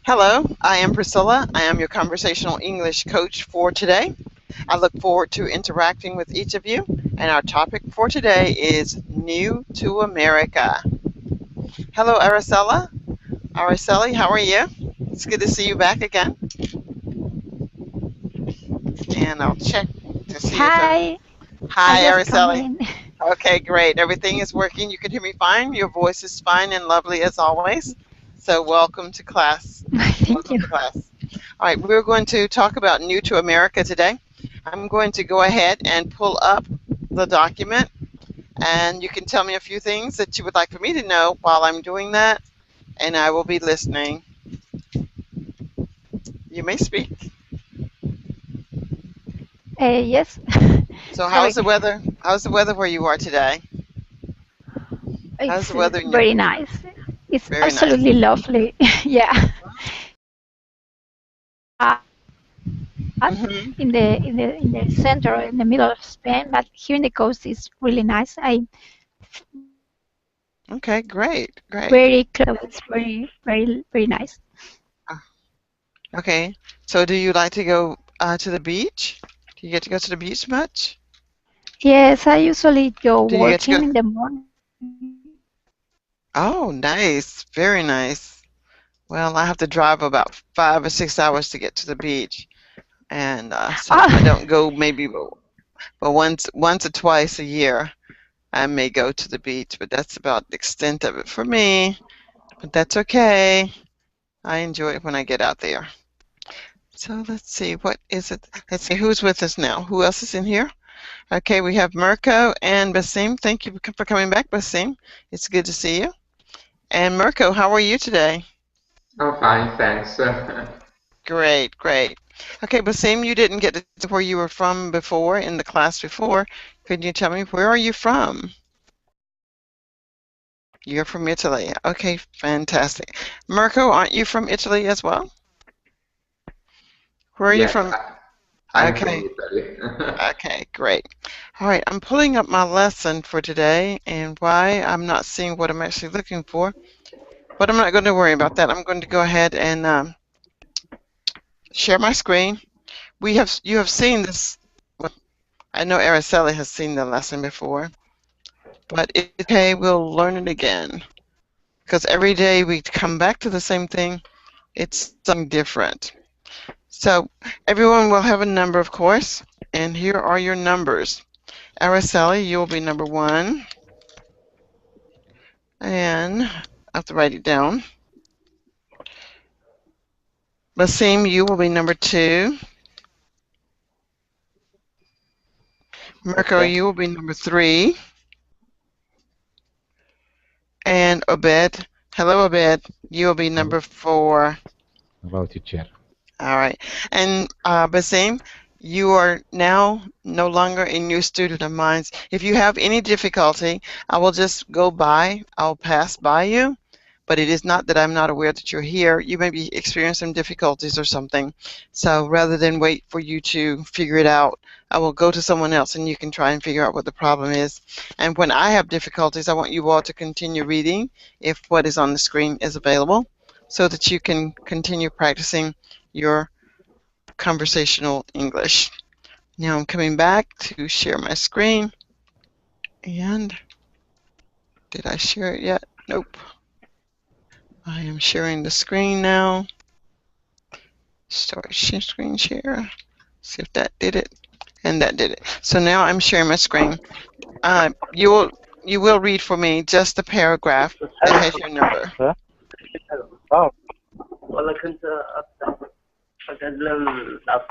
Hello, I am Priscilla. I am your conversational English coach for today. I look forward to interacting with each of you, and our topic for today is New to America. Hello, Araceli. Araceli, how are you? It's good to see you back again. And I'll check to see if Hi, I Hi, just come Araceli. in. Okay, great. Everything is working. You can hear me fine. Your voice is fine and lovely as always. So, welcome to class. Thank Welcome you. to class. All right, we're going to talk about New to America today. I'm going to go ahead and pull up the document, and you can tell me a few things that you would like for me to know while I'm doing that, and I will be listening. You may speak. Yes. So, how's Sorry. the weather? How's the weather where you are today? How's It's the weather in your? very nice. It's Very nice. absolutely lovely. Yeah. Hmm. In the center, in the middle of Spain, but here in the coast is really nice. I Okay, great, great. very close. It's very nice. Uh, Okay, so do you like to go to the beach? Do you get to go to the beach much? Yes, I usually go Do you get to go? working in the morning. Oh, nice, very nice. Well, I have to drive about 5 or 6 hours to get to the beach, and so I Ah, don't go maybe but once or twice a year I may go to the beach, but that's about the extent of it for me. But that's okay. I enjoy it when I get out there. So let's see, what is it? Let's see who's with us now. Who else is in here? Okay, we have Mirko and Basim. Thank you for coming back, Basim. It's good to see you. And Mirko, how are you today? I'm fine, thanks. Great, great. Okay, Basim, you didn't get to where you were from before in the class before. Could you tell me where are you from? You're from Italy. Okay, fantastic. Mirko, aren't you from Italy as well? Where are you Yes, from? I'm from Okay, Italy. okay, great. All right, I'm pulling up my lesson for today and why I'm not seeing what I'm actually looking for, but I'm not going to worry about that. I'm going to go ahead and share my screen. You have seen this. Well, I know Araceli has seen the lesson before, but it's okay. We'll learn it again because every day we come back to the same thing. It's something different. So everyone will have a number, of course, and here are your numbers. Araceli, you'll be number 1, and I have to write it down. Basim, you will be number 2. Mirko, Okay. you will be number 3. And Obed, hello Obed, you will be Hello, number 4. hello, teacher. All right. And Basim, you are now no longer a new student of mine. If you have any difficulty, I will just go by. I'll pass by you. But it is not that I'm not aware that you're here. You may be experiencing some difficulties or something. So rather than wait for you to figure it out, I will go to someone else and you can try and figure out what the problem is. And when I have difficulties, I want you all to continue reading if what is on the screen is available so that you can continue practicing your conversational English. Now I'm coming back to share my screen. And did I share it yet? Nope. I am sharing the screen now. Start screen share. See if that did it. And that did it. So now I'm sharing my screen. Uh, you will you will read for me just the paragraph that has your number. ها؟ اه والله كنت أتكلم العصر.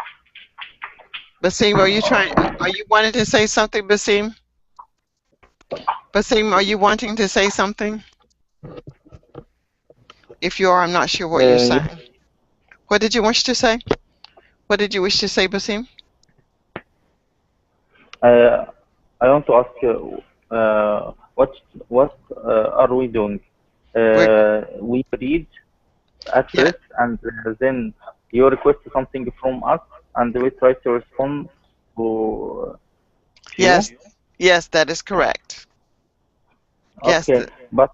Basim, are you wanting to say something, Basim? Basim, are you wanting to say something? If you are, I'm not sure what you're yes. saying. What did you wish to say? What did you wish to say, Basim? Uh, I want to ask what are we doing? We're We read at yeah, first, and then you request something from us, and we try to respond to you. yes, yes, that is correct. Yes, Okay, but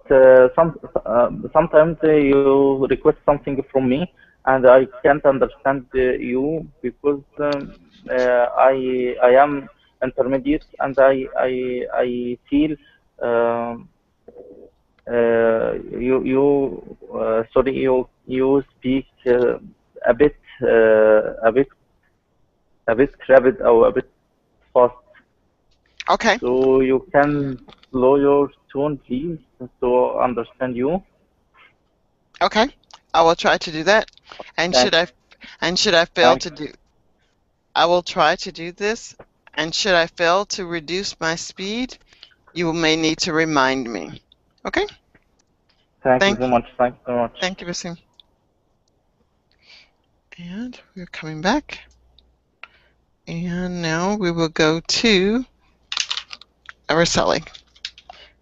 sometimes you request something from me, and I can't understand you because I am intermediate, and I feel um, sorry, you speak a bit a bit rapid or a bit fast, Okay, so you can slow your tone, please, to understand you. okay. I will try to do that. And Thanks, should I fail thanks, to do I will try to do this. And should I fail to reduce my speed, you may need to remind me. Okay? thank you Thank so much, thank you so much. thank you, Basim. And we're coming back. And now we will go to Araceli.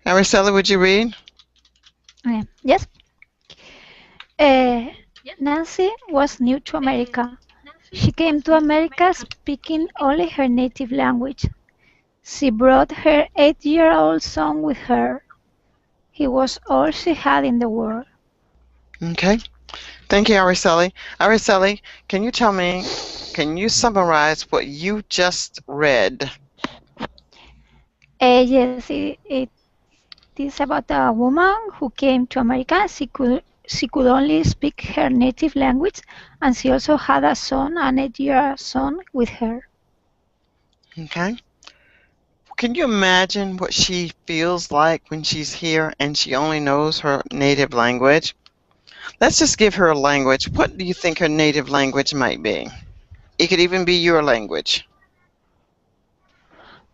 Araceli, would you read? Yes. Uh, Nancy was new to America. She came to America speaking only her native language. She brought her 8-year-old son with her. He was all she had in the world. Okay. Thank you, Araceli. Araceli, can you summarize what you just read? Yes, it is about a woman who came to America. She could only speak her native language, and she also had a son, an 8-year son, with her. Okay. Can you imagine what she feels like when she's here and she only knows her native language? Let's just give her a language. What do you think her native language might be? It could even be your language.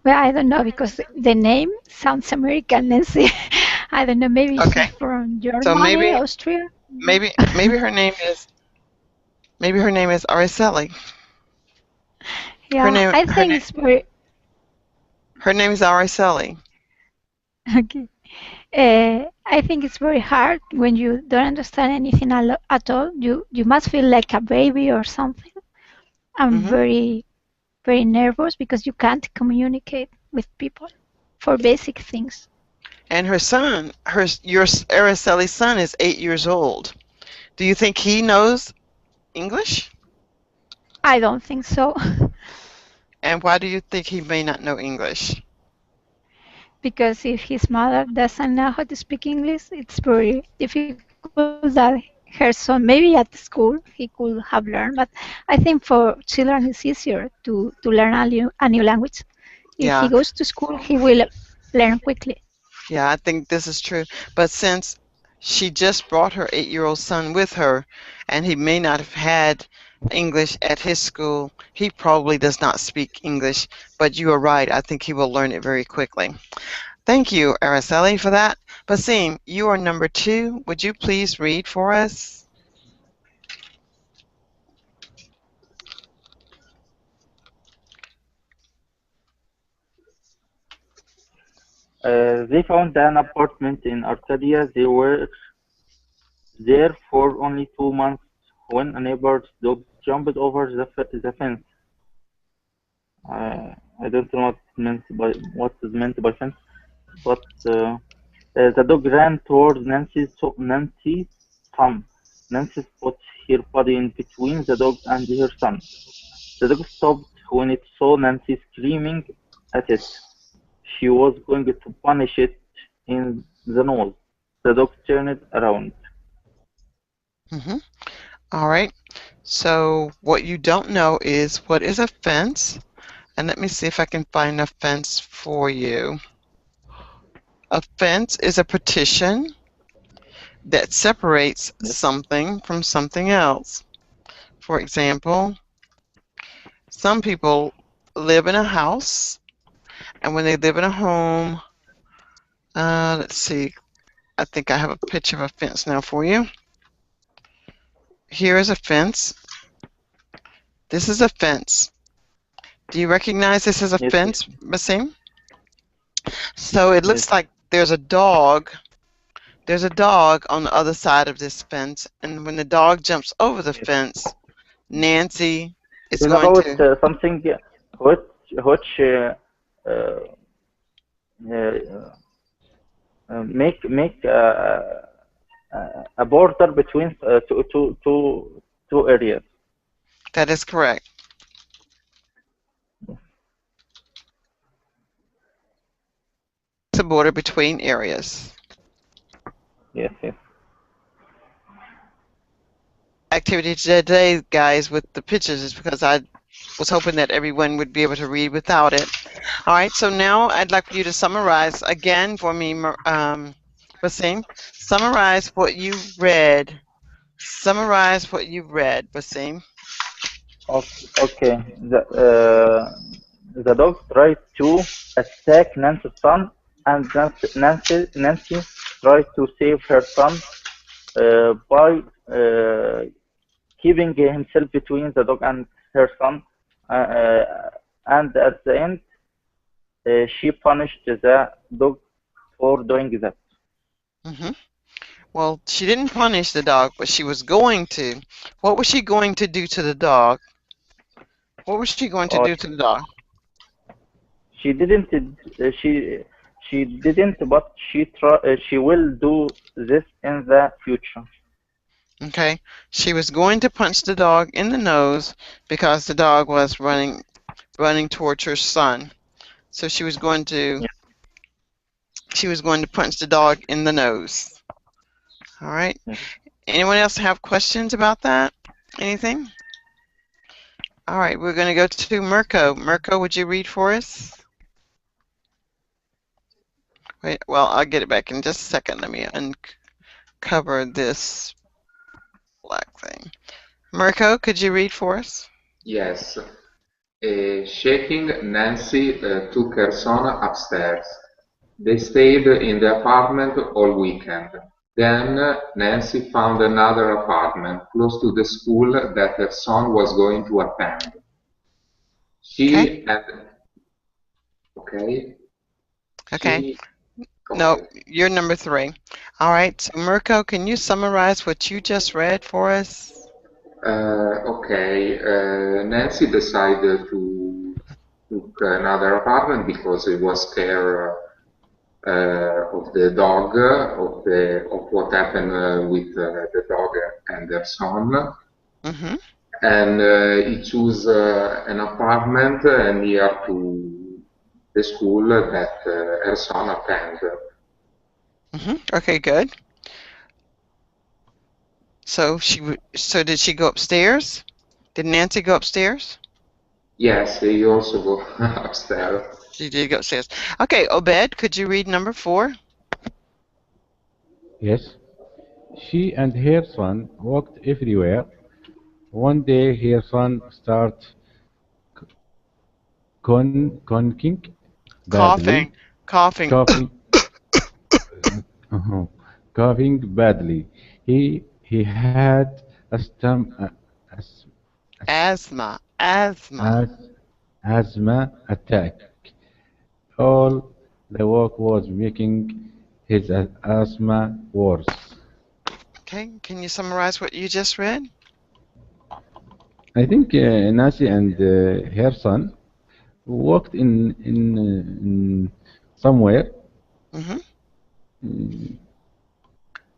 Well, I don't know because the name sounds American, Nancy. I don't know. Maybe Okay. she's from So Germany, Austria. maybe her name is Araceli. Her Yeah, name I her think name it's very her name is Araceli. okay. I think it's very hard when you don't understand anything at all. You must feel like a baby or something. I'm Hmm. very nervous because you can't communicate with people for basic things. And her son, your Araceli's son is 8 years old. Do you think he knows English? I don't think so And why do you think he may not know English? because if his mother doesn't know how to speak English, it's very difficult that her son, maybe at school, he could have learned. But I think for children it's easier to learn a new language. If he Yeah, goes to school, he will learn quickly. yeah, I think this is true. But since she just brought her 8-year-old son with her, and he may not have had English at his school, he probably does not speak English. But you are right. I think he will learn it very quickly. Thank you, Araceli, for that. Basim, you are number 2. Would you please read for us? They found an apartment in Arcadia. They were there for only 2 months when a neighbor's dog jumped over the fence. I don't know what is meant by fence, but the dog ran towards Nancy's son. Nancy put her body in between the dog and her son. The dog stopped when it saw Nancy screaming at it. She was going to punish it in the nose. The dog turned around. Hmm. All right. So what you don't know is what is a fence? And let me see if I can find a fence for you. A fence is a partition that separates Yes, something from something else. For example, some people live in a house, and when they live in a home, let's see, I think I have a picture of a fence now for you. Here is a fence. This is a fence. Do you recognize this as a yes, fence, Basim? So it yes, looks like there's a dog. There's a dog on the other side of this fence, and when the dog jumps over the yes. fence, Nancy is It's going about to. something which which uh, uh, make a border between two two areas. That is correct. It's a border between areas. Yes, yes. Activity today, guys, with the pictures is because I was hoping that everyone would be able to read without it. All right, so now I'd like for you to summarize again for me, Basim. Summarize what you read. Summarize what you read, Basim. Okay. The dog tried to attack Nancy's son, and Nancy tried to save her son by keeping himself between the dog and her son. And at the end, she punished the dog for doing that. Hmm. Well, she didn't punish the dog, but she was going to. What was she going to do to the dog? What was she going to Oh, do to the dog? she didn't. She didn't, but she will do this in the future. Okay, she was going to punch the dog in the nose because the dog was running towards her son. So Yeah. she was going to punch the dog in the nose. All right. Yeah. Anyone else have questions about that? Anything? All right, we're going to go to Mirko. Mirko, would you read for us? Wait, well, I'll get it back in just a second. Let me uncover this black thing. Mirko, could you read for us? Yes. Shaking, Nancy took her son upstairs. They stayed in the apartment all weekend. Then Nancy found another apartment close to the school that her son was going to attend. Okay. She and okay, Okay. she go No, ahead. you're number 3. All right. So Mirko, can you summarize what you just read for us? Okay, Nancy decided to took another apartment because he was scared of the dog, of what happened with the dog and their son, Mm-hmm. and he chose an apartment near to the school that her son attended. Mm-hmm. Okay, good. So so did she go upstairs? Did Nancy go upstairs? Yes, he also go upstairs. She did go upstairs. Okay, Obed, could you read number 4? Yes, she and her son walked everywhere. One day her son started conking badly, Coughing. Coughing. coughing, coughing badly. He had as, Asthma. Asthma. as asthma attack. All the walk was making his asthma worse. Okay, can you summarize what you just read? I think Nancy and her son walked in somewhere. Mm-hmm. Mm,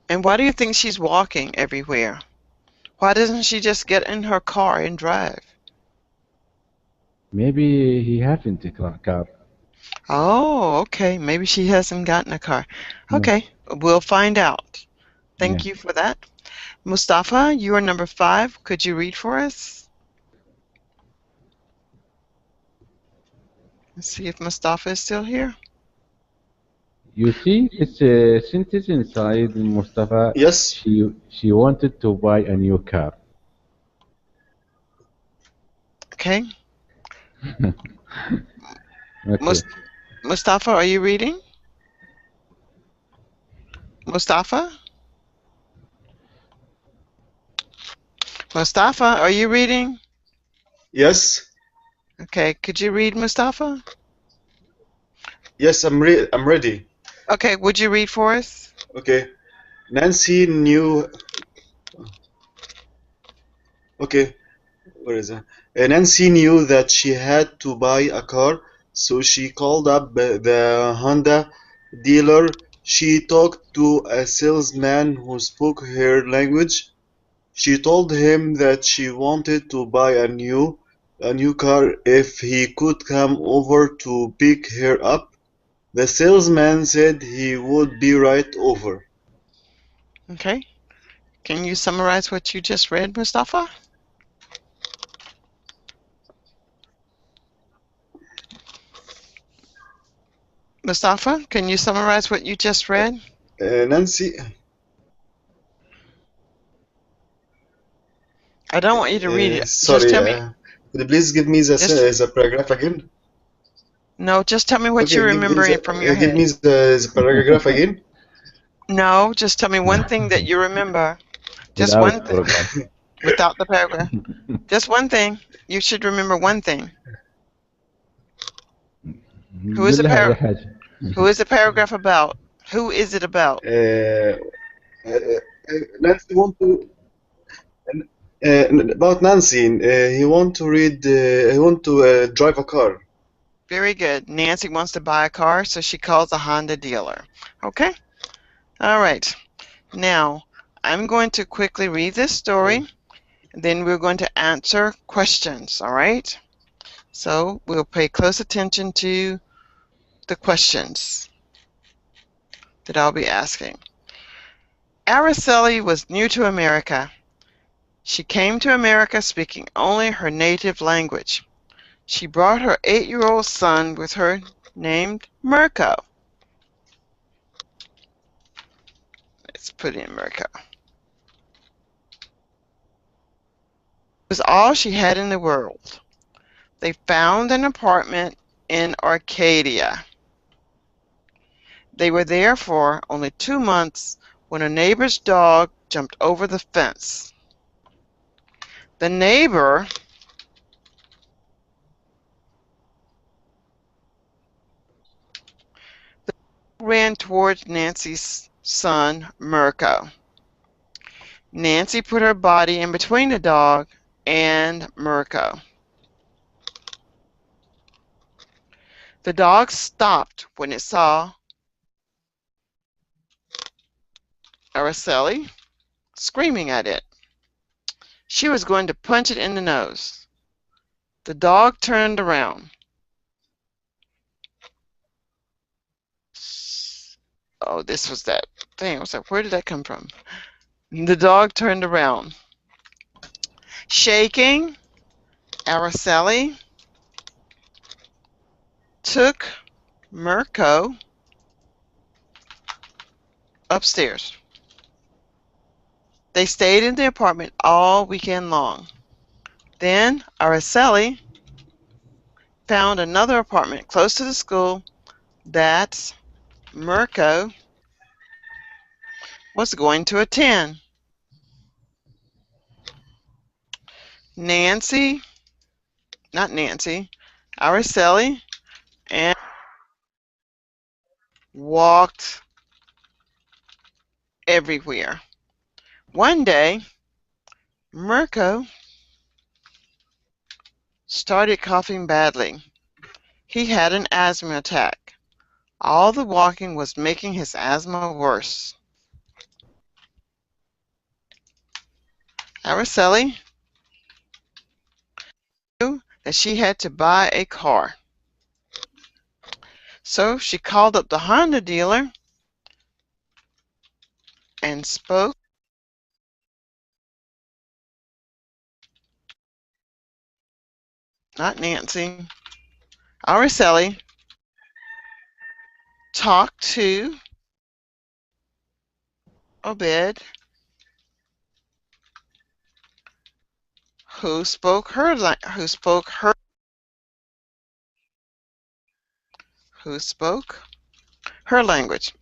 And why do you think she's walking everywhere? Why doesn't she just get in her car and drive? Maybe he haven't a car. Oh, okay. Maybe she hasn't gotten a car. Yeah, Okay, we'll find out. yeah. Thank you for that. Mustafa, you are number 5. Could you read for us? Let's see if Mustafa is still here. You see this sentence inside Mustafa. Yes. She wanted to buy a new car. Okay. Okay. Mustafa, are you reading? Mustafa? Mustafa, are you reading? Yes. Okay, could you read, Mustafa? Yes, I'm ready. Okay, would you read for us? Okay. Nancy knew. Okay. Where is it? Nancy knew that she had to buy a car, so she called up the Honda dealer. She talked to a salesman who spoke her language. She told him that she wanted to buy a new car if he could come over to pick her up. The salesman said he would be right over. Okay. Can you summarize what you just read, Mustafa? Mustafa, can you summarize what you just read? Nancy, I don't want you to read it. Just sorry, tell me. could you please give me Just the paragraph again? no. Just tell me what you Okay, remember from your give head. me the paragraph again. No, just tell me one thing that you remember. Just without one thing program. without the paragraph. Just one thing. You should remember one thing. Who is قول the لها par? أي حاجة. Who is the paragraph about? Who is it about? Uh, Nancy want to about Nancy. He want to read. He want to drive a car. Very good. Nancy wants to buy a car, so she calls a Honda dealer. Okay? All right. Now, I'm going to quickly read this story, then we're going to answer questions, all right? So we'll pay close attention to the questions that I'll be asking. Araceli was new to America. She came to America speaking only her native language. She brought her 8-year-old son with her named Mirko. Let's put in Mirko. It was all she had in the world. They found an apartment in Arcadia. They were there for only 2 months when a neighbor's dog jumped over the fence. The neighbor ran towards Nancy's son, Mirko. Nancy put her body in between the dog and Mirko. The dog stopped when it saw Araceli screaming at it. She was going to punch it in the nose. The dog turned around. Oh, this was that thing. I was like, where did that come from? The dog turned around. Shaking, Araceli took Mirko upstairs. They stayed in the apartment all weekend long. Then Araceli found another apartment close to the school that Mirko was going to attend. Nancy, not Nancy, Araceli, and walked everywhere. One day, Mirko started coughing badly. He had an asthma attack. All the walking was making his asthma worse. Araceli knew that she had to buy a car. So she called up the Honda dealer and spoke, not Nancy, Araceli talked to Obed, who spoke her who spoke her language.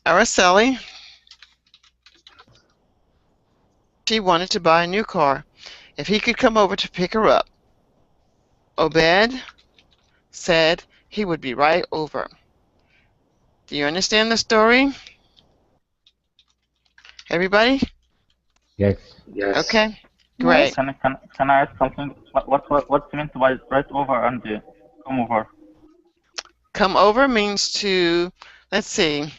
Araceli, she wanted to buy a new car if he could come over to pick her up. Obed said he would be right over. Do you understand the story, everybody? Yes. Yes. Okay, Yes. great. Can I ask something? What's meant by right over and come over? Come over means to, let's see,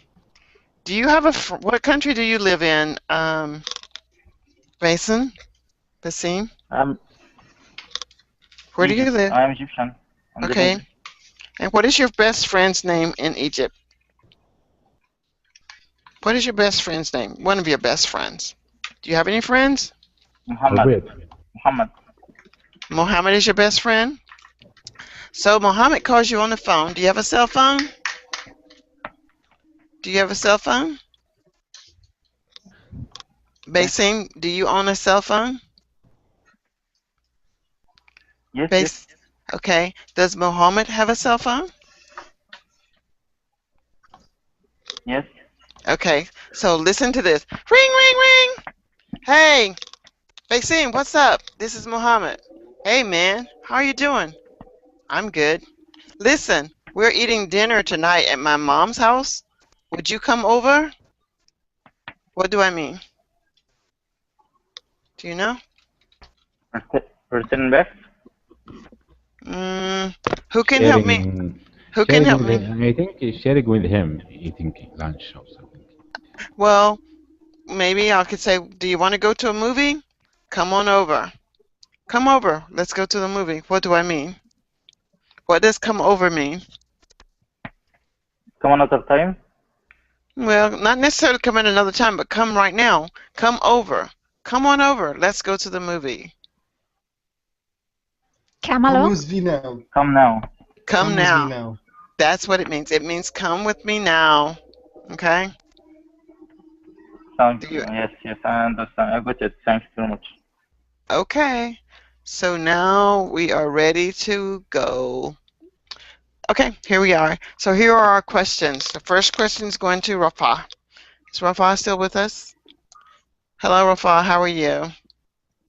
do you have what country do you live in? Basin, Basim, I'm where do you Egypt. live? I'm Egyptian. I'm living. Okay. And what is your best friend's name in Egypt? What is your best friend's name? One of your best friends. Do you have any friends? Muhammad. Albeit. Muhammad. Mohammed is your best friend? So Mohammed calls you on the phone. Do you have a cell phone? Do you have a cell phone? Yes. Basim, do you own a cell phone? Yes. Yes. Base. Okay. Does Mohammed have a cell phone? Yes. Okay. So listen to this. Ring, ring, ring. Hey, Basim, what's up? This is Mohammed. Hey, man. How are you doing? I'm good. Listen, we're eating dinner tonight at my mom's house. Would you come over? What do I mean? Do you know? Return back. Mm, who can help me? Sharing, Who can sharing help with, me? I think sharing with him, eating lunch or something. Well, maybe I could say, do you want to go to a movie? Come on over. Come over. Let's go to the movie. What do I mean? What does come over mean? Come another time. Well, not necessarily come in another time, but come right now. Come over. Come on over. Let's go to the movie. Come Come along. with me now. Come now. Come Come with me now. now. That's what it means. It means come with me now. Okay? Thank Do you. you Yes. Yes. I understand. I got it. Thanks very much. Okay. So now we are ready to go. Okay, here we are. So here are our questions. The first question is going to Rafa. Is Rafa still with us? Hello, Rafa. How are you?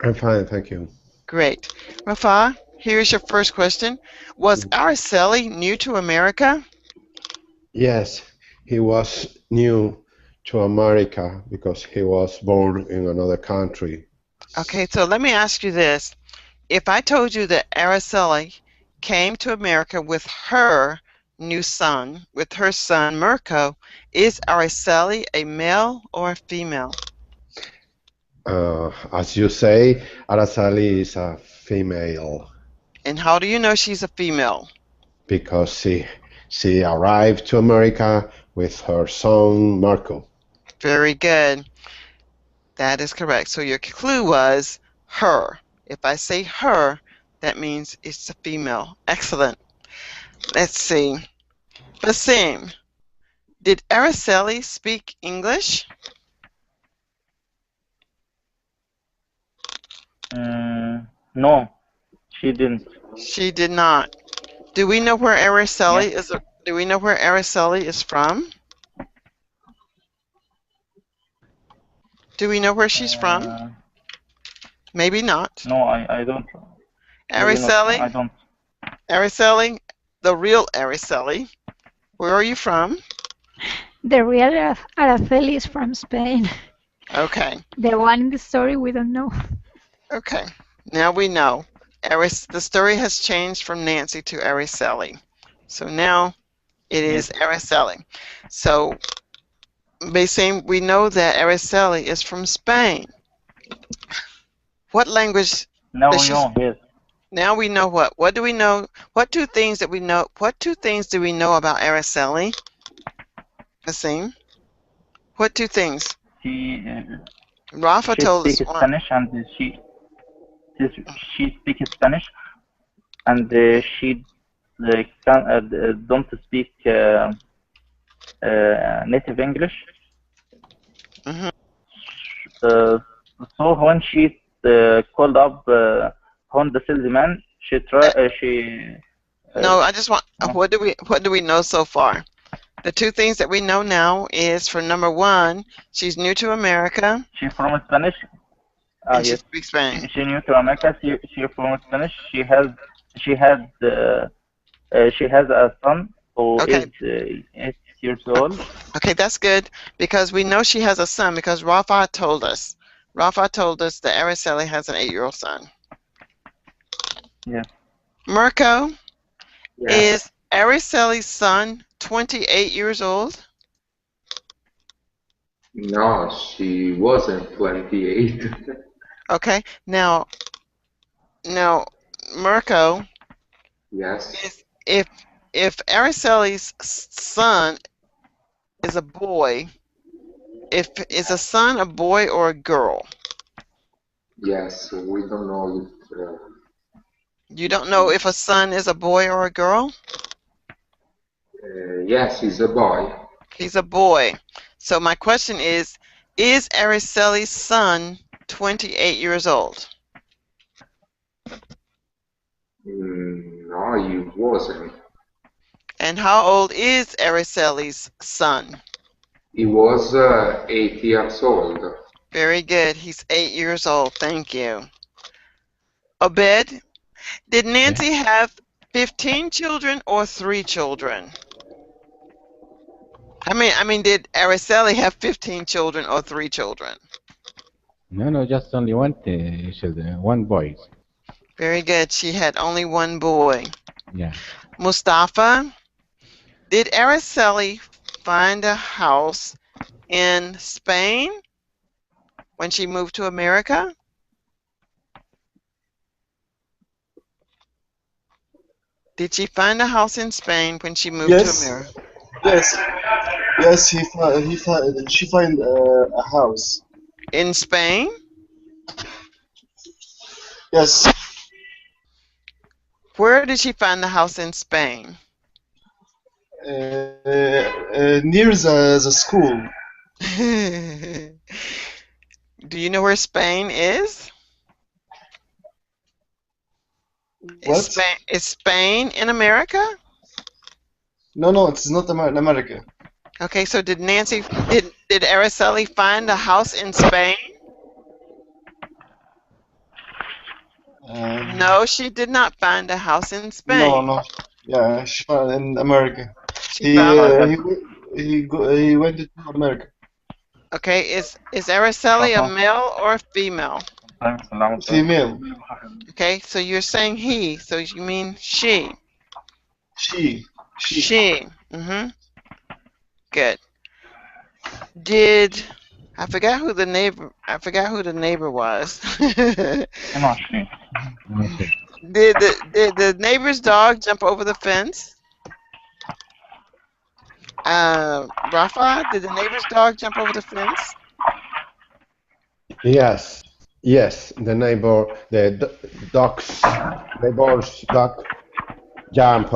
I'm fine, thank you. Great. Rafa, here's your first question. Was Araceli new to America? Yes, he was new to America because he was born in another country. Okay, so let me ask you this. If I told you that Araceli came to America with her new son, with her son Mirko, is Araceli a male or a female? As you say, Araceli is a female And how do you know she's a female? because she arrived to America with her son Marco. Very good. That is correct. So your clue was her. If I say her, that means it's a female. Excellent. Let's see. Basim, did Araceli speak English? No, she didn't. She did not. Do we know where Yes. Araceli is? Do we know where Araceli is from? Do we know where she's from? Uh, Maybe not. no, I don't. Maybe not. I Araceli, don't. Araceli, the real Araceli. Where are you from? The real Araceli is from Spain. Okay. The one in the story we don't know. Okay. Now we know. The story has changed from Nancy to Araceli. So now it Yes. is Araceli. So basically, we know that Araceli is from Spain. What language Now does we she? know. Yes. Now we know what? What do we know? What two things that we know? What two things do we know about Araceli? Nassim? What two things? She Rafa she told us speaks one. Spanish and she she speaks Spanish and she don't speak native English. Hmm. Uh, so when she called up Honda salesman, she uh, No, I just want. no, What do we know so far? The two things that we know now is for number one, she's new to America she from Spanish. and she Yes, speaks Spanish. she new to America. She from Spanish. She had she has a son who Okay, is 8 years old. okay, that's good because we know she has a son because Rafa told us. Rafa told us that Araceli has an 8-year-old son. Yes. Mirko, Yeah. is Araceli's son 28 years old? No, she wasn't 28. Okay. Now, Mirko, Yes, is if Araceli's son is a boy, if is a son a boy or a girl? yes, we don't know if You don't know if a son is a boy or a girl? yes, he's a boy. He's a boy. So my question is Araceli's son 28 years old? No, he wasn't. And how old is Araceli's son? He was 8 years old. Very good. He's 8 years old. Thank you. Obed, did Yeah. Nancy have 15 children or 3 children? Did Araceli have 15 children or 3 children? No, no, just only one children, one boy. Very good. She had only one boy. Yeah. Mustafa, did Araceli find a house in Spain when she moved to America? Did she find a house in Spain when she moved to Yes, America? yes, yes. She find a house. In Spain? Yes, Where did she find the house in Spain? near the school. Do you know where Spain is? What? Is Spain in America? No, no, it's not in America. Okay, so did Araceli find a house in Spain? Uh, No, she did not find a house in no, Spain. no. Yeah, she found in America. She He found uh, Rafa, he he went to America. Okay, is Araceli a Rafa, male or a female? sometimes اللي Female. Okay, so you're saying he, so you mean she. She. She. Good. Did I forgot who the neighbor was. did 22. Okay. the neighbor's dog jump over the fence? Rafa, did the neighbor's dog jump over the fence? Yes, yes. The neighbor's dog jump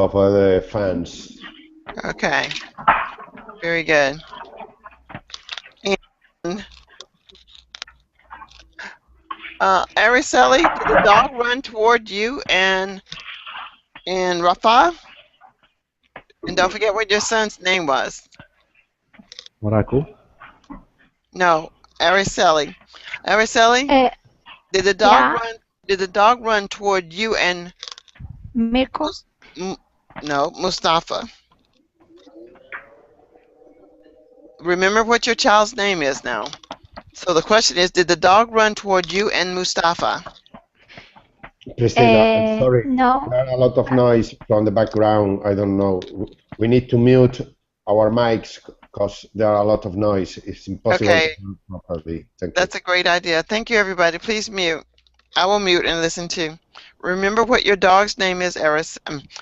over the fence. Okay, very good. And Araceli, did the dog run toward you and Rafa? And don't forget what your son's name was. Morocco? No, Araceli. Araceli, Uh, did the dog yeah, run? Did the dog run toward you and Mirko. Mus- M- no, Mustafa? Remember what your child's name is now. So the question is, did the dog run toward you and Mustafa? Christina, sorry, No, there are a lot of noise from the background. I don't know. We need to mute our mics because there are a lot of noise. It's impossible to Okay, hear properly. Thank you. that's a great idea. Thank you, everybody. Please mute. I will mute and listen too. Remember what your dog's name is,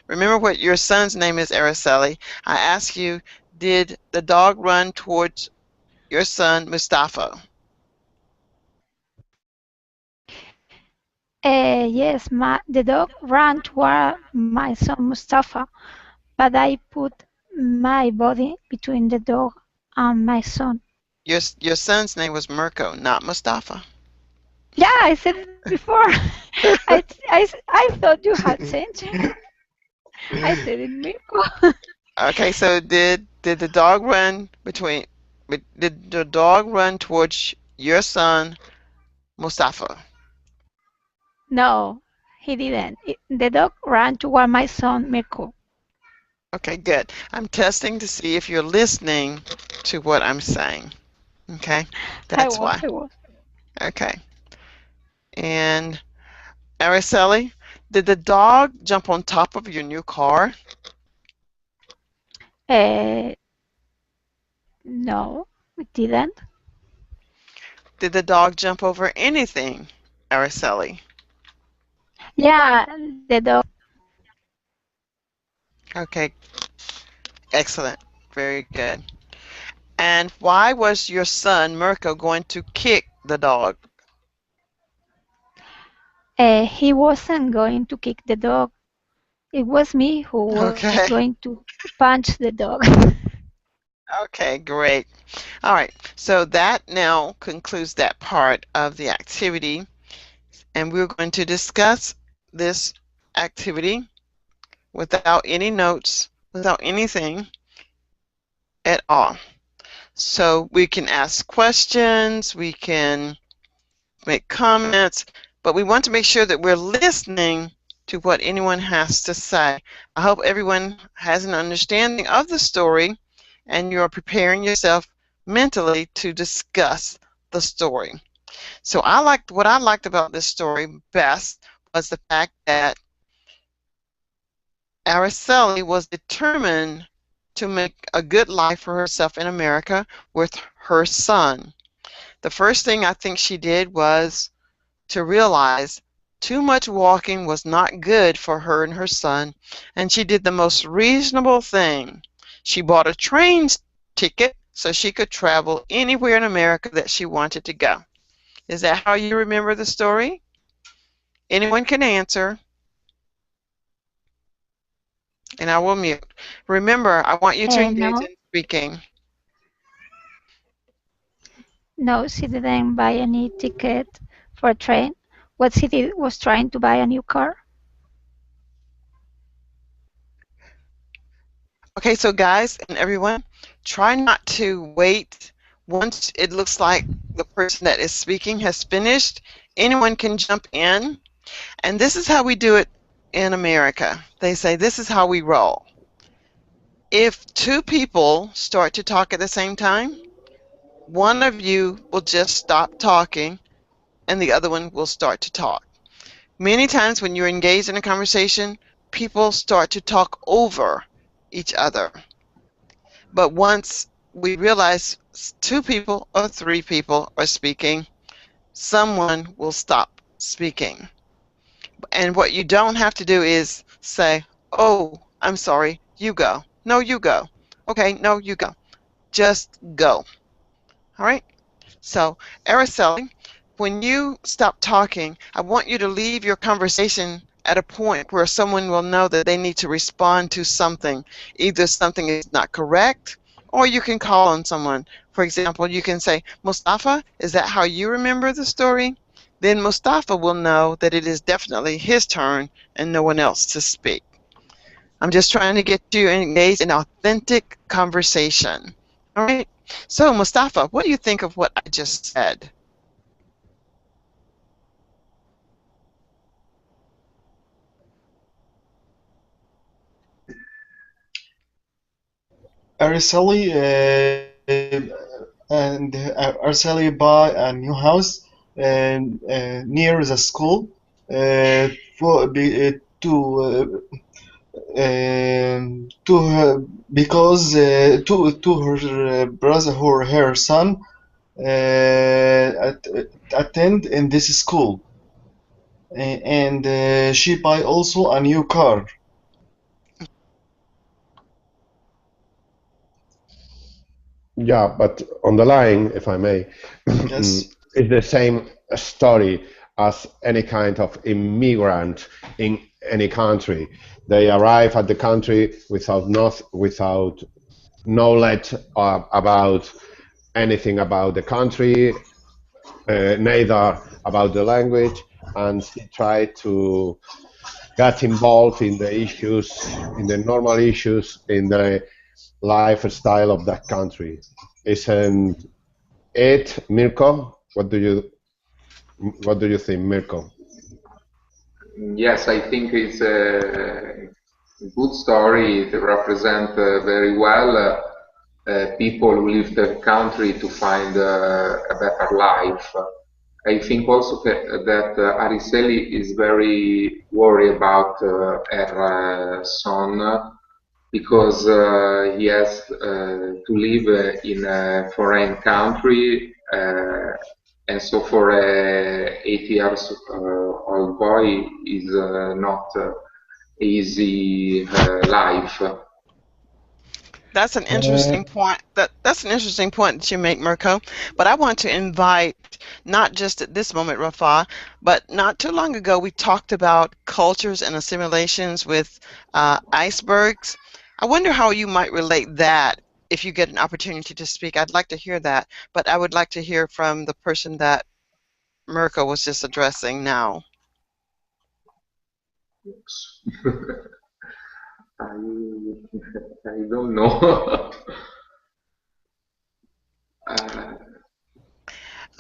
remember what your son's name is, Araceli. I ask you, did the dog run towards your son, Mustafa? yes, the dog ran toward my son Mustafa, but I put my body between the dog and my son. Your son's name was Mirko, not Mustafa. Yeah, I said it before. I thought you had changed it. I said it, Mirko. Okay, so did the dog run did the dog run towards your son, Mustafa? No, he didn't. The dog ran toward my son Mirko. Okay, good. I'm testing to see if you're listening to what I'm saying. Okay, I that's was, why. I was. Okay, and Araceli, did the dog jump on top of your new car? Uh, no, we didn't. Did the dog jump over anything? Araceli? Yeah, the dog. Okay, excellent. Very good. And why was your son Mirko going to kick the dog? He wasn't going to kick the dog. It was me who was Okay. going to punch the dog. Okay, great. All right. So that now concludes that part of the activity. And we're going to discuss this activity without any notes, without anything at all. So we can ask questions, we can make comments, but we want to make sure that we're listening to what anyone has to say. I hope everyone has an understanding of the story and you're preparing yourself mentally to discuss the story. So what I liked about this story best was the fact that Araceli was determined to make a good life for herself in America with her son. The first thing I think she did was to realize too much walking was not good for her and her son, and she did the most reasonable thing. She bought a train ticket so she could travel anywhere in America that she wanted to go. Is that how you remember the story? Anyone can answer, and I will mute. Remember, I want you to engage No, in speaking. no, she didn't buy any ticket for a train. What she did was trying to buy a new car. Okay, so guys and everyone, try not to wait once it looks like the person that is speaking has finished. Anyone can jump in, and this is how we do it in America. They say this is how we roll. If two people start to talk at the same time, one of you will just stop talking and the other one will start to talk. Many times when you're engaged in a conversation, people start to talk over each other. But once we realize two people or three people are speaking, someone will stop speaking. And what you don't have to do is say, oh, I'm sorry, you go. No, you go. Okay, no, you go. Just go. All right? So, Araceli, when you stop talking, I want you to leave your conversation at a point where someone will know that they need to respond to something. Either something is not correct, or you can call on someone. For example, you can say, Mustafa, is that how you remember the story? Then Mustafa will know that it is definitely his turn and no one else to speak. I'm just trying to get you engaged in authentic conversation. All right? So, Mustafa, what do you think of what I just said? Araceli and Araceli buy a new house near the school to her, because to her brother or her son attend in this school, and she buy also a new car. Yeah, but on the line, if I may, Yes. it's the same story as any kind of immigrant in any country. They arrive at the country without knowledge about anything about the country, neither about the language, and she try to get involved in the issues, in the normal issues, in the lifestyle of that country. Isn't it, Mirko? What do you think, Mirko? Yes, I think it's a good story. It represents very well people who leave the country to find a better life. I think also that Araceli is very worried about her son because he has to live in a foreign country and so for a 8 years old boy is not easy life. That's an Uh, interesting point. That's an interesting point that you make, Mirko. But I want to invite, not just at this moment, Rafa, but not too long ago, we talked about cultures and assimilations with icebergs. I wonder how you might relate that if you get an opportunity to speak. I'd like to hear that, but I would like to hear from the person that Mirko was just addressing now. I, I don't know. uh,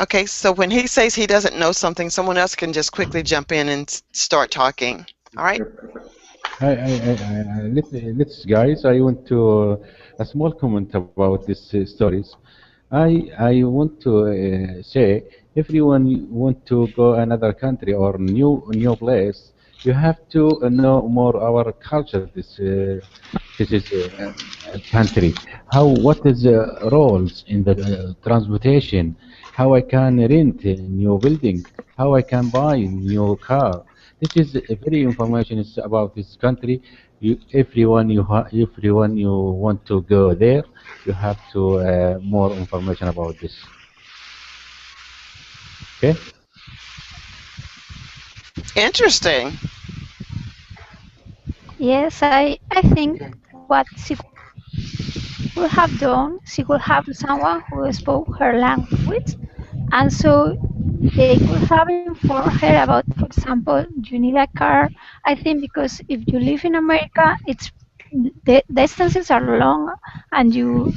Okay, so when he says he doesn't know something, someone else can just quickly jump in and start talking. All right? let's guys. I want to a small comment about these stories. I want to say everyone want to go another country or new place. You have to know more our culture. This is country. How what is roles in the transportation? How I can rent a new building? How I can buy a new car? This is a very information is about this country. Everyone you want to go there, you have to more information about this. Okay. Interesting. Yes, I think what she could have done, she could have someone who spoke her language, and so they could have informed her about, for example, you need a car. I think because if you live in America, the distances are long, and you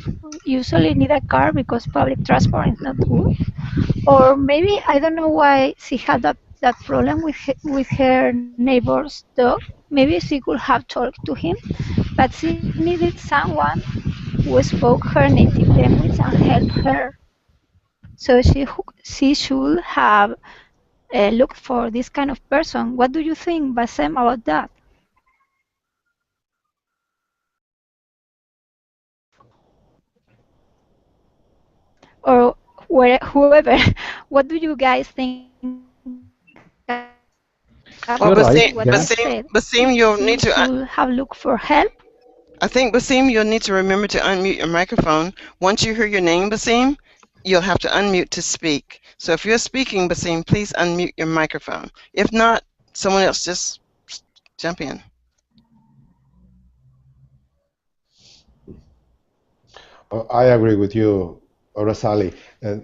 usually need a car because public transport is not good. Or maybe I don't know why she had that problem with her neighbor's dog. Maybe she could have talked to him, but she needed someone who spoke her native language and helped her. So she should have looked for this kind of person. What do you think, Bassem, about that? Or whoever? What do you guys think about what she said? Well, You're right. She Basim, Yeah. Basim, should have Basim, looked you'll for need to. help. I think Basim, you'll need to remember to unmute your microphone. Once you hear your name, Basim, you'll have to unmute to speak. So if you're speaking, Basim, please unmute your microphone. If not, someone else just jump in. I agree with you, Rosali. Uh,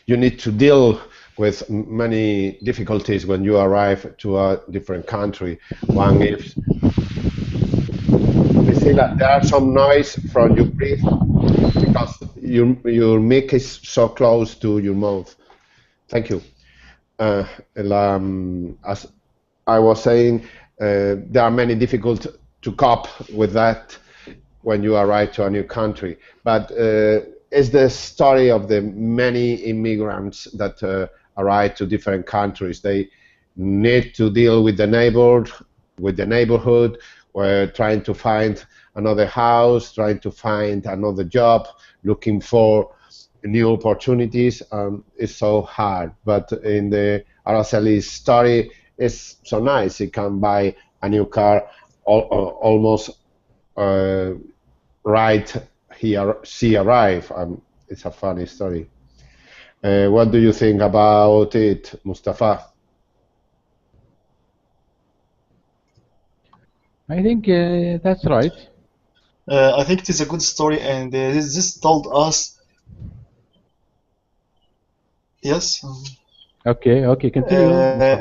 you need to deal with many difficulties when you arrive to a different country. One is, Priscilla, there are some noise from your breath because your mic is so close to your mouth. Thank you. As I was saying, there are many difficult to cope with that when you arrive to a new country. But it's the story of the many immigrants that arrive to different countries. They need to deal with the neighborhood, where trying to find another house, trying to find another job, looking for new opportunities. It's so hard. But in the Araceli's story, it's so nice. He can buy a new car almost uh, right here she arrived. It's a funny story. What do you think about it, Mustafa? I think that's right. I think it is a good story, and this told us, yes. Okay. Okay. Continue, Mustafa.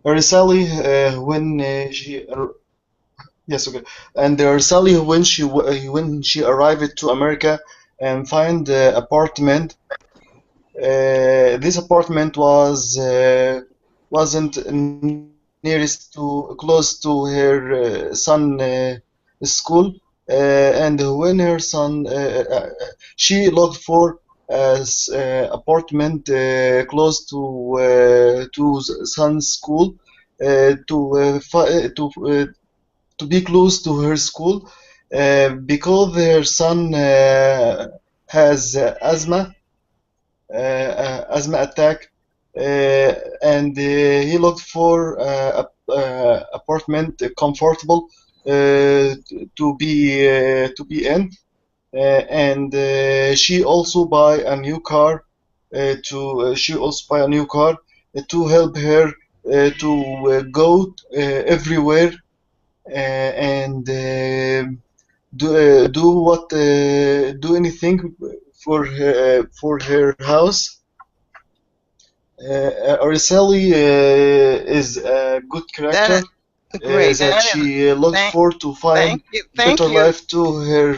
And Sally, when she yes, okay, and Sally, when she arrived to America and find apartment, this apartment wasn't nearest to close to her son school, and when her son she looked for apartment close to son's school to be close to her school because her son has asthma, asthma attack, and he looked for apartment comfortable to be in, and she also buy a new car to help her to go everywhere and do anything for her house. Araceli is a good That character is great. that That is she looked thank for to find thank better you. life to her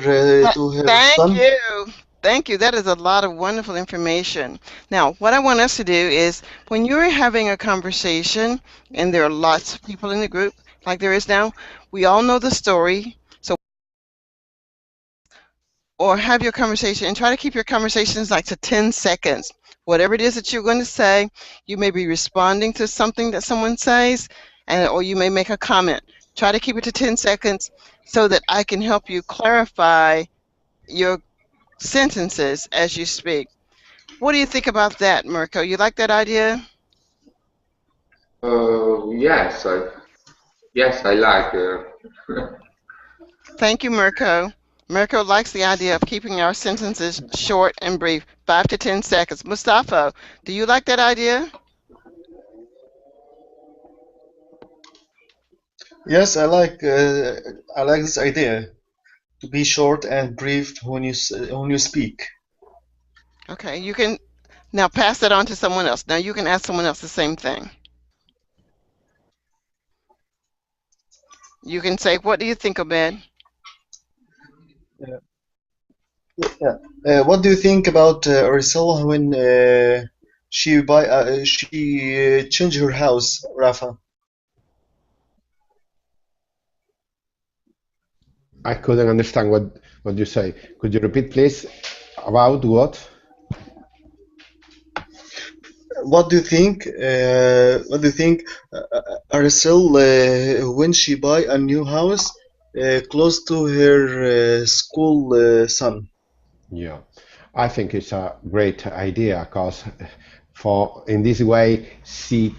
Thank son. you. Thank you. That is a lot of wonderful information. Now, what I want us to do is when you're having a conversation and there are lots of people in the group, like there is now, we all know the story. So, or have your conversation and try to keep your conversations like to 10 seconds. Whatever it is that you're going to say, you may be responding to something that someone says, and or you may make a comment. Try to keep it to 10 seconds so that I can help you clarify your sentences as you speak. What do you think about that, Mirko? You like that idea? Yes, yes, I like. Thank you, Mirko. Mirko likes the idea of keeping our sentences short and brief, 5 to 10 seconds. Mustafa, do you like that idea? Yes, I like this idea to be short and brief when you speak. Okay, you can now pass that on to someone else. Now you can ask someone else the same thing. You can say, what do you think, Obed? Uh, yeah. What do you think about Ursula when she changed her house, Rafa? I couldn't understand what you say. Could you repeat, please? About what? What do you think? What do you think, Ursula, when she buy a new house close to her school son? Yeah, I think it's a great idea because for in this way she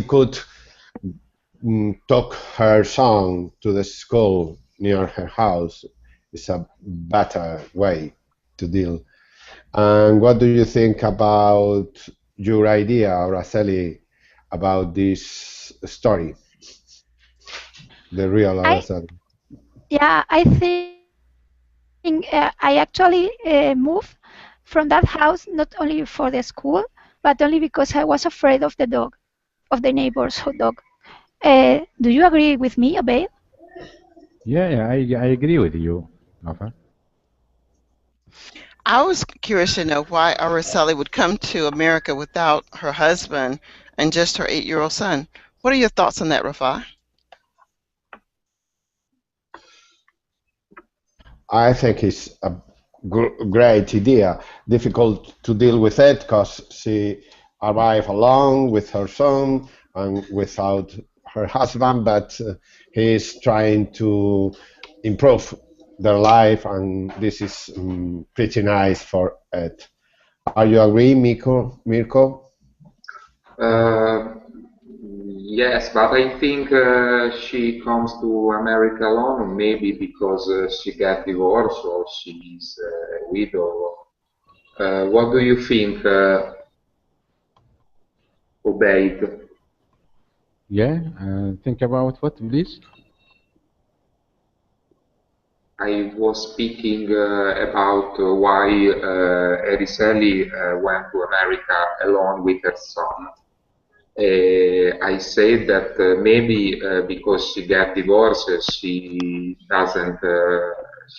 could took her son to the school near her house. It's a better way to deal. And what do you think about your idea, Araceli, about this story, the real I Araceli? Yeah, I think I actually moved from that house not only for the school, but only because I was afraid of the dog, of the neighbor's hot dog. Do you agree with me, Abel? Yeah, I agree with you, Rafa. I was curious to know why Araceli would come to America without her husband and just her 8-year-old son. What are your thoughts on that, Rafa? I think it's a great idea. Difficult to deal with it because she arrived alone with her son and without her husband, but he's trying to improve their life, and this is pretty nice for it. Are you agree, Mirko? Uh, yes, but I think she comes to America alone, maybe because she got divorced or she's a widow. What do you think, Obeid? Yeah, think about what, please? I was speaking about why Eriselli went to America alone with her son. I said that maybe because she got divorced, she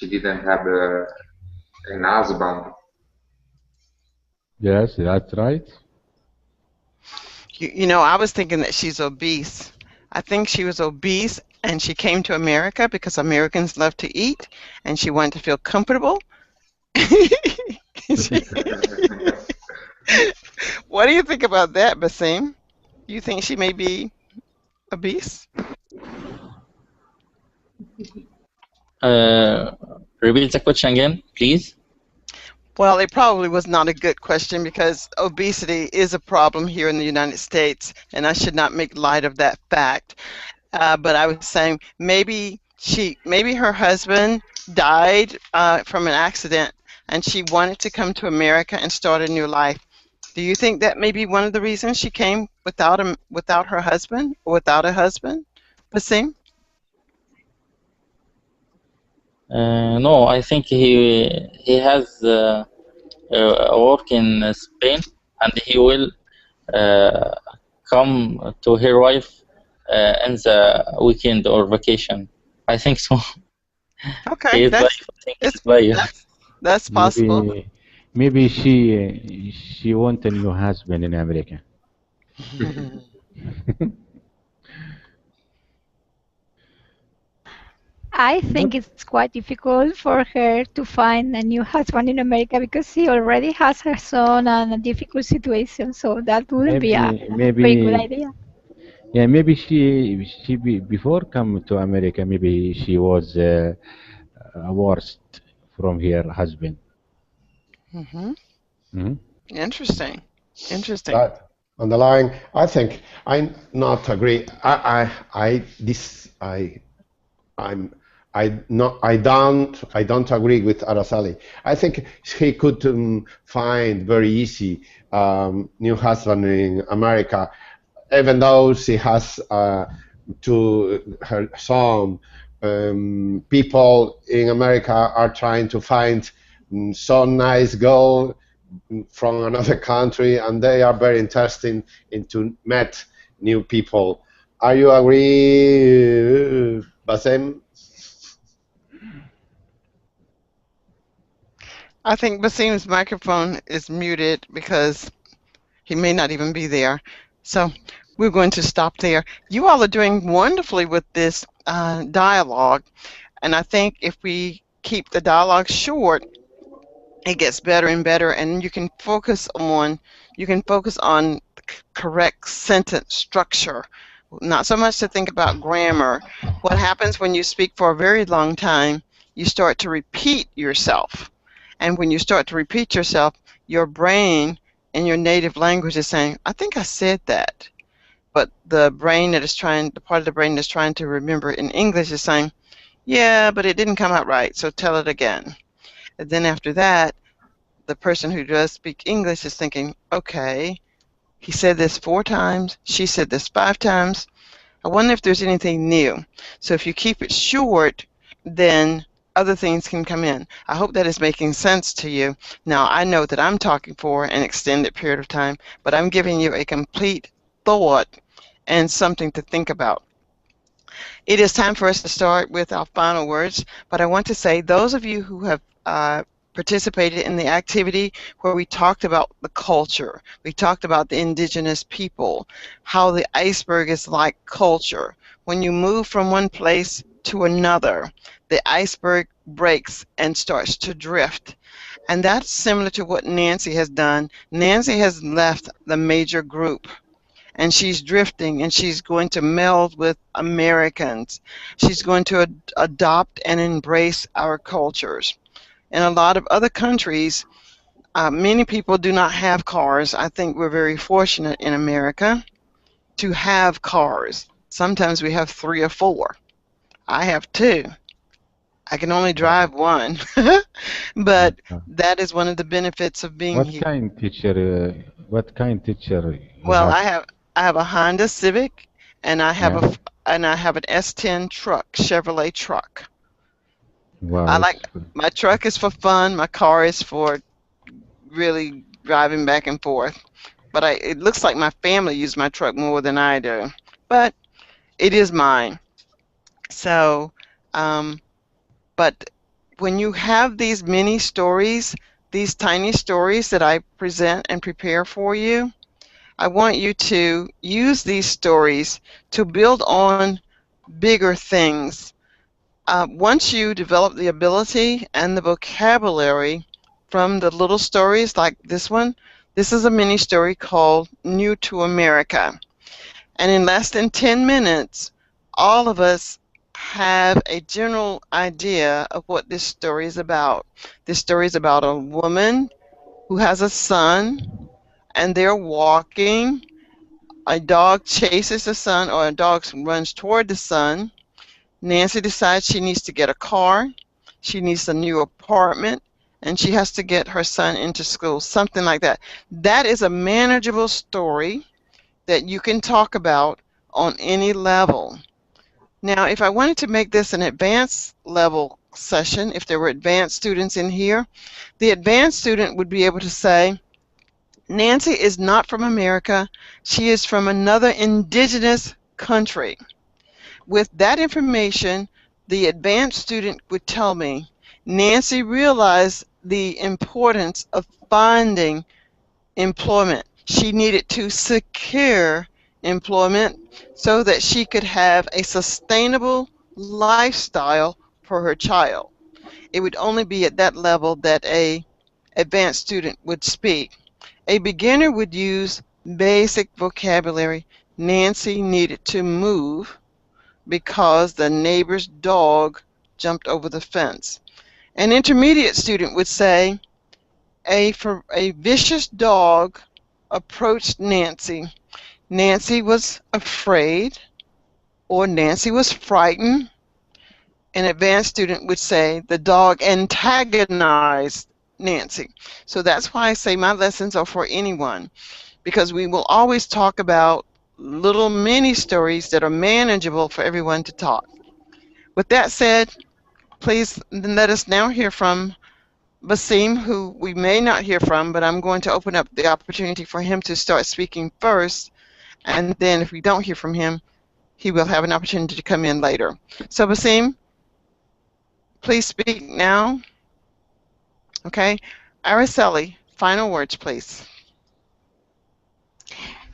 didn't have an husband. Yes, that's right. I was thinking that she's obese. I think she was obese and she came to America because Americans love to eat and she wanted to feel comfortable. She- what do you think about that, Basim? You think she may be obese? Uh, Repeat the question again, please. Well, it probably was not a good question because obesity is a problem here in the United States, and I should not make light of that fact. But I was saying maybe her husband died from an accident, and she wanted to come to America and start a new life. Do you think that may be one of the reasons she came without her husband or without a husband, Basim? No, I think he has work in Spain, and he will uh, come to her wife in the weekend or vacation. I think so. Okay, He is live. I think he it's is live. that's possible. Maybe she want a new husband in America. I But think it's quite difficult for her to find a new husband in America because she already has her son and a difficult situation. So that wouldn't be a very good maybe idea. yeah, maybe before come to America, maybe she was worst from her husband. Hmm. Mhm. Interesting. Interesting. That underlying, I think I not agree. I'm I don't agree with Araceli. I think he could find very easy new husband in America, even though she has to her son. People in America are trying to find some nice girl from another country, and they are very interested in to meet new people. Are you agree, Basem? I think Basim's microphone is muted because he may not even be there. So we're going to stop there. You all are doing wonderfully with this dialogue, and I think if we keep the dialogue short, it gets better and better, and you can focus on correct sentence structure, not so much to think about grammar. What happens when you speak for a very long time, you start to repeat yourself, and when you start to repeat yourself, your brain in your native language is saying, I think I said that, but the part of the brain that's trying to remember in English is saying, yeah, but it didn't come out right, so tell it again. And then after that, the person who does speak English is thinking, okay, he said this 4 times, she said this 5 times. I wonder if there's anything new. So if you keep it short, then other things can come in. I hope that is making sense to you. Now, I know that I'm talking for an extended period of time, but I'm giving you a complete thought and something to think about. It is time for us to start with our final words, but I want to say those of you who have participated in the activity where we talked about the culture, we talked about the indigenous people, how the iceberg is like culture. When you move from one place to another, the iceberg breaks and starts to drift. And that's similar to what Nancy has done. Nancy has left the major group and she's drifting and she's going to meld with Americans. She's going to adopt and embrace our cultures. In a lot of other countries, many people do not have cars. I think we're very fortunate in America to have cars. Sometimes we have 3 or 4. I have 2. I can only Wow. drive one, but Uh, that is one of the benefits of being What here. kind teacher? What kind teacher you Well, have? I have a Honda Civic, and Yeah. I have an S10 truck, Chevrolet truck. Wow, I it's like my truck is for fun. My car is for really driving back and forth. But it looks like my family use my truck more than I do. But it is mine. So, um, but when you have these mini stories, these tiny stories that I present and prepare for you, I want you to use these stories to build on bigger things. Once you develop the ability and the vocabulary from the little stories like this one, this is a mini story called New to America. And in less than 10 minutes, all of us have a general idea of what this story is about. This story is about a woman who has a son, and they're walking. A dog chases the son, or a dog runs toward the son. Nancy decides she needs to get a car, she needs a new apartment, and she has to get her son into school, something like that. That is a manageable story that you can talk about on any level. Now, if I wanted to make this an advanced level session, if there were advanced students in here, the advanced student would be able to say, Nancy is not from America. She is from another indigenous country. With that information, the advanced student would tell me, Nancy realized the importance of finding employment. She needed to secure employment so that she could have a sustainable lifestyle for her child. It would only be at that level that a advanced student would speak. A beginner would use basic vocabulary. Nancy needed to move because the neighbor's dog jumped over the fence. An intermediate student would say, a vicious dog approached Nancy. Nancy was afraid, or Nancy was frightened. An advanced student would say the dog antagonized Nancy. So that's why I say my lessons are for anyone, because we will always talk about little mini stories that are manageable for everyone to talk. With that said, please let us now hear from Basim, who we may not hear from, but I'm going to open up the opportunity for him to start speaking first, and then if we don't hear from him, he will have an opportunity to come in later. So Basim, please speak now. Okay. Araceli, final words, please.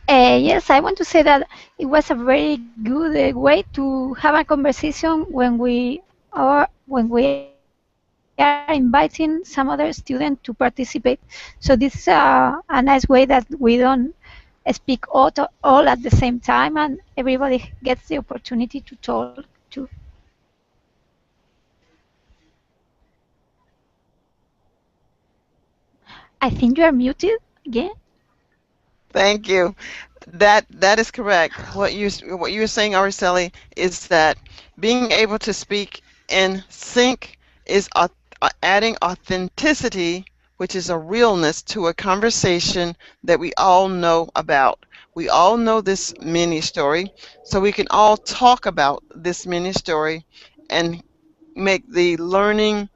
Yes, I want to say that it was a very good way to have a conversation when we are inviting some other student to participate. So this is a nice way that we don't speak all at the same time, and everybody gets the opportunity to talk too. I think you are muted again. Thank you. That is correct. What you're saying, Araceli, is that being able to speak in sync is adding authenticity, which is a realness to a conversation that we all know about. We all know this mini story, so we can all talk about this mini story and make the learning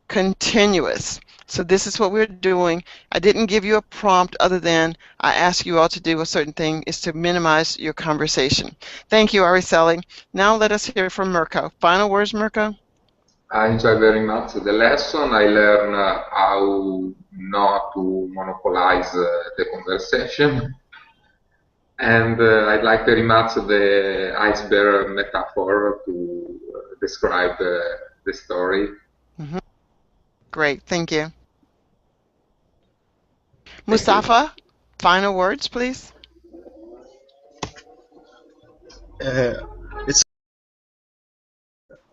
continuous. So this is what we're doing. I didn't give you a prompt other than I ask you all to do a certain thing, is to minimize your conversation. Thank you, Araceli. Now let us hear from Mirko. Final words, Mirko? I enjoy very much the lesson. I learn how not to monopolize the conversation. And I like very much the iceberg metaphor to describe the story. Mhm. Great, thank you. Thank you. Mustafa, final words, please. Uh, it's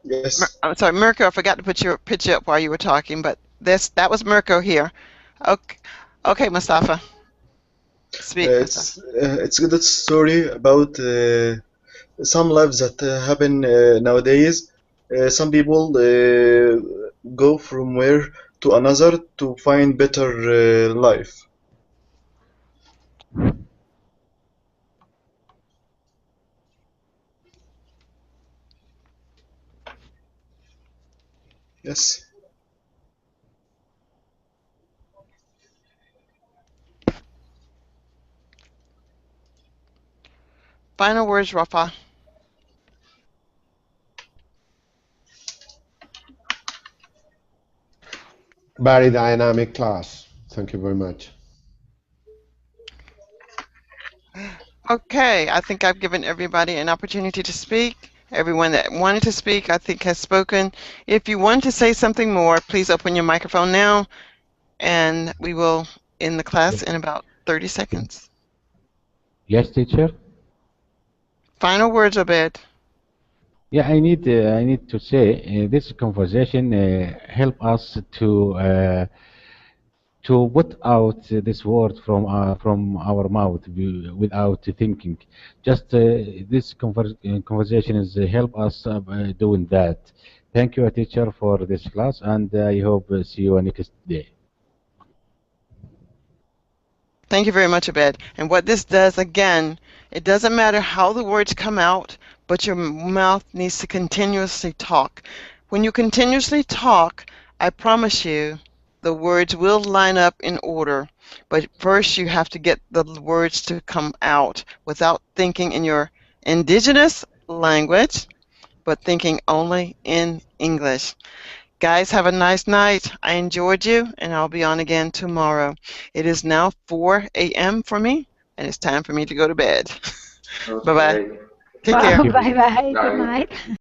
yes. I'm sorry, Mirko, I forgot to put your picture up while you were talking, but that was Mirko here. Okay, okay, Mustafa. Speak, Mustafa. It's a good story about some lives that happen nowadays. Some people go from where to another to find better life. Yes. Final words, Rafa. Very dynamic class. Thank you very much. Okay, I think I've given everybody an opportunity to speak. Everyone that wanted to speak, I think, has spoken. If you want to say something more, please open your microphone now, and we will end the class Yes, in about 30 seconds. yes, teacher. Final words, Obed. Yeah, I need to say this conversation help us to put out this word from our mouth without thinking. Just this conversation is help us doing that. Thank you, teacher, for this class, and I hope see you next day. Thank you very much, Abed. And what this does, again, it doesn't matter how the words come out, but your mouth needs to continuously talk. When you continuously talk, I promise you, the words will line up in order. But first, you have to get the words to come out without thinking in your indigenous language, but thinking only in English. Guys, have a nice night. I enjoyed you, and I'll be on again tomorrow. It is now 4 a.m. for me, and it's time for me to go to bed. Bye bye. Okay. Take Wow, Thank care. you. bye bye. Good Bye. night.